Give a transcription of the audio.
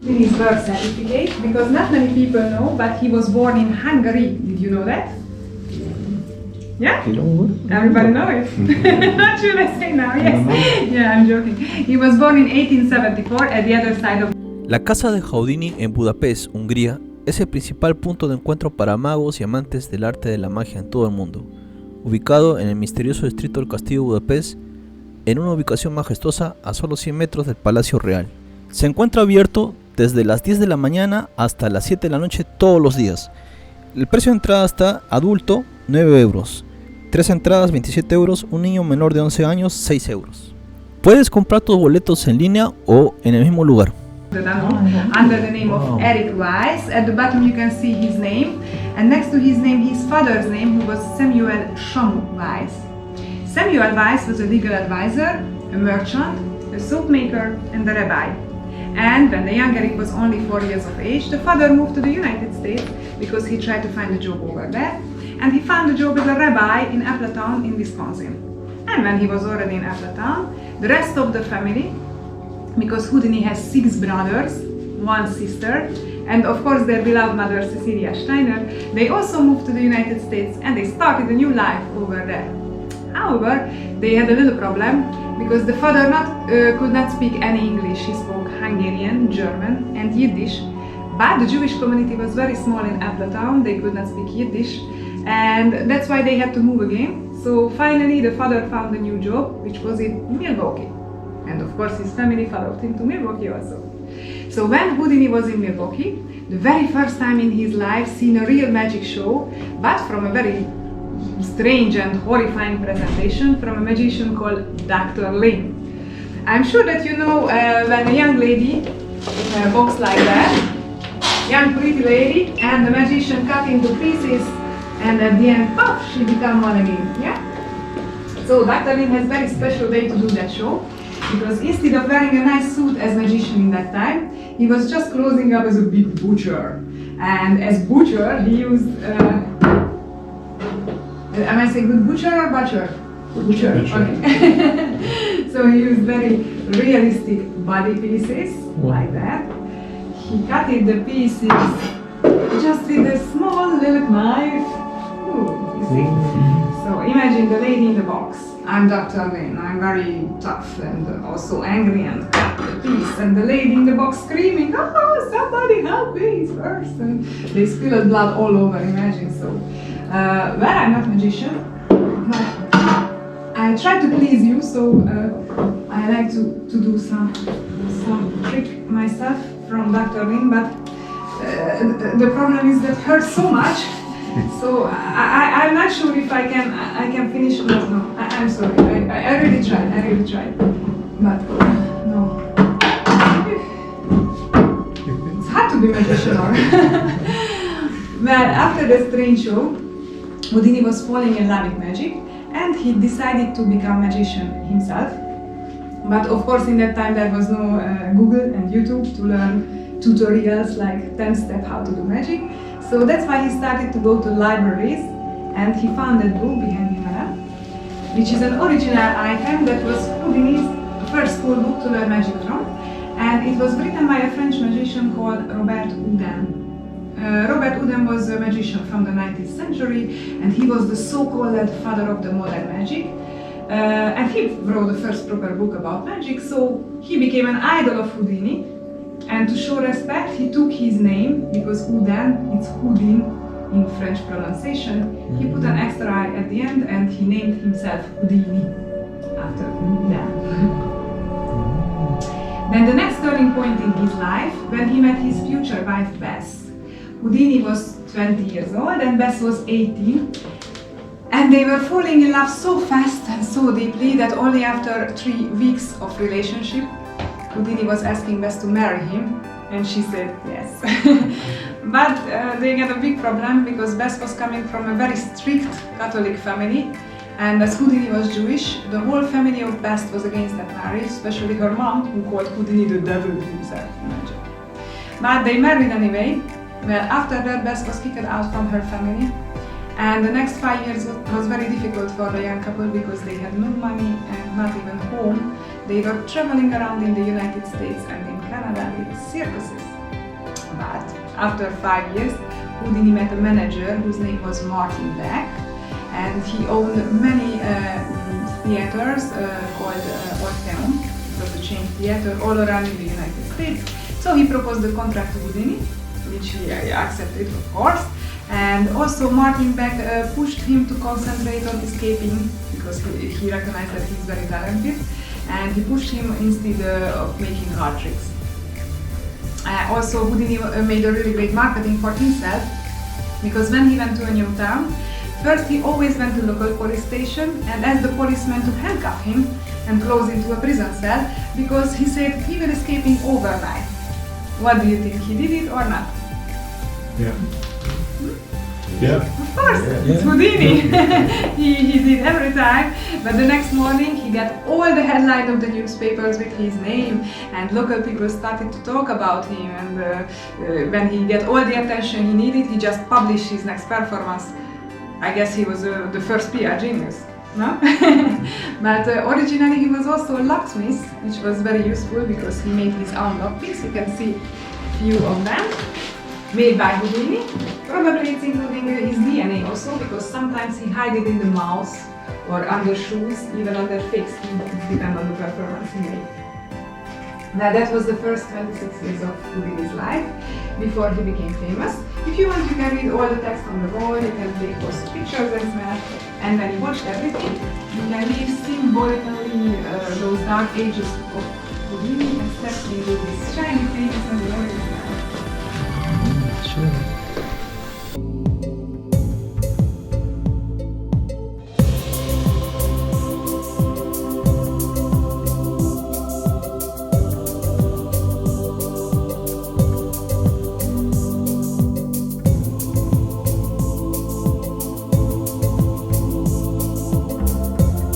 His birth certificate, because not many people know, but he was born in Hungary. Did you know that? Yeah? Everybody know it? Not should I say now? Yes. Yeah, I'm joking. He was born in 1874 at the other side of... La Casa de Houdini en Budapest, Hungría, es el principal punto de encuentro para magos y amantes del arte de la magia en todo el mundo. Ubicado en el misterioso distrito del Castillo de Budapest, en una ubicación majestuosa a solo 100 metros del Palacio Real. Se encuentra abierto desde las 10 de la mañana hasta las 7 de la noche todos los días. El precio de entrada está adulto 9 euros, 3 entradas 27 euros, un niño menor de 11 años 6 euros. Puedes comprar tus boletos en línea o en el mismo lugar. Under the name of Eric Weiss. At the bottom you can see his name, and next to his name his father's name, who was Samuel Shamu Weiss. Samuel Weiss was a legal advisor, a merchant, a soap maker and a rabbi. And when the young Eric was only 4 years of age, the father moved to the United States because he tried to find a job over there, and he found a job as a rabbi in Appleton in Wisconsin. And when he was already in Appleton, the rest of the family, because Houdini has 6 brothers, 1 sister, and of course their beloved mother Cecilia Steiner, they also moved to the United States and they started a new life over there. However, they had a little problem because the father could not speak any English. He spoke Hungarian, German and Yiddish, but the Jewish community was very small in Appleton, they could not speak Yiddish, and that's why they had to move again. So finally the father found a new job, which was in Milwaukee. And of course his family followed him to Milwaukee also. So when Houdini was in Milwaukee, the very first time in his life seen a real magic show, but from a very strange and horrifying presentation from a magician called Dr. Lin. I'm sure that you know when a young lady in a box like that, young pretty lady, and the magician cut into pieces, and at the end, pop, she became one again, yeah? So Dr. Lin has a very special way to do that show, because instead of wearing a nice suit as magician in that time, he was just closing up as a big butcher. And as butcher, he used, am I saying good butcher or butcher? Butcher, okay. So he used very realistic body pieces, like that. He cutted the pieces just with a small little knife. Ooh, you see? So imagine the lady in the box. I'm Dr. Lin, I'm very tough and also angry and cut the piece. And the lady in the box screaming, oh, somebody help me first. And they spilled blood all over, imagine. So, well, I'm not a magician, but I try to please you, so I like to do some trick myself from Dr. Lin, but the problem is that it hurts so much. So I'm not sure if I can finish. No, I'm sorry. I really tried, but no. It's hard to be magician. Well, after the strange show, Houdini was falling in love with magic, and he decided to become magician himself. But of course, in that time there was no Google and YouTube to learn tutorials like 10-step how to do magic. So that's why he started to go to libraries, and he found that book behind him, which is an original item that was Houdini's first school book to learn magic from, and it was written by a French magician called Robert Houdin. Robert Houdin was a magician from the 19th century, and he was the so-called father of the modern magic. And he wrote the first proper book about magic, so he became an idol of Houdini. And to show respect, he took his name, because Houdin, it's Houdin in French pronunciation. He put an extra I at the end, and he named himself Houdini after Houdin. Then the next turning point in his life, when he met his future wife Bess. Houdini was 20 years old and Bess was 18. And they were falling in love so fast and so deeply that only after 3 weeks of relationship, Houdini was asking Bess to marry him, and she said yes. But they had a big problem because Bess was coming from a very strict Catholic family, and as Houdini was Jewish, the whole family of Bess was against that marriage, especially her mom, who called Houdini the devil himself. Imagine. But they married anyway. Well, after that, Bess was kicked out from her family. And the next 5 years was very difficult for the young couple because they had no money and not even home. They were traveling around in the United States and in Canada with circuses. after 5 years, Houdini met a manager whose name was Martin Beck, and he owned many theaters called Orpheum. It was a chain theater all around in the United States. So he proposed the contract to Houdini, which he accepted, of course. And also Martin Beck pushed him to concentrate on escaping, because he recognized that he's very talented, and he pushed him instead of making card tricks. Also Houdini made a really great marketing for himself, because when he went to a new town, first he always went to the local police station and asked the policeman to handcuff him and close him to a prison cell, because he said he will escaping overnight. What do you think, he did it or not? Yeah. Yeah. Of course, it's Houdini. he did every time, but the next morning he got all the headlines of the newspapers with his name, and local people started to talk about him, and when he got all the attention he needed, he just published his next performance. I guess he was the first PR genius, no? But originally he was also a locksmith, which was very useful because he made his own lockpicks. You can see a few of them. Made by Houdini. Probably it's including his DNA also, because sometimes he hid it in the mouth or under shoes, even under fake skin, depending on the performance he made. Now that was the first 26 years of Houdini's life before he became famous. If you want, you can read all the text on the wall, you can take post pictures as well, and when you watch everything, you can live symbolically those dark ages of Houdini and step into this shiny famous and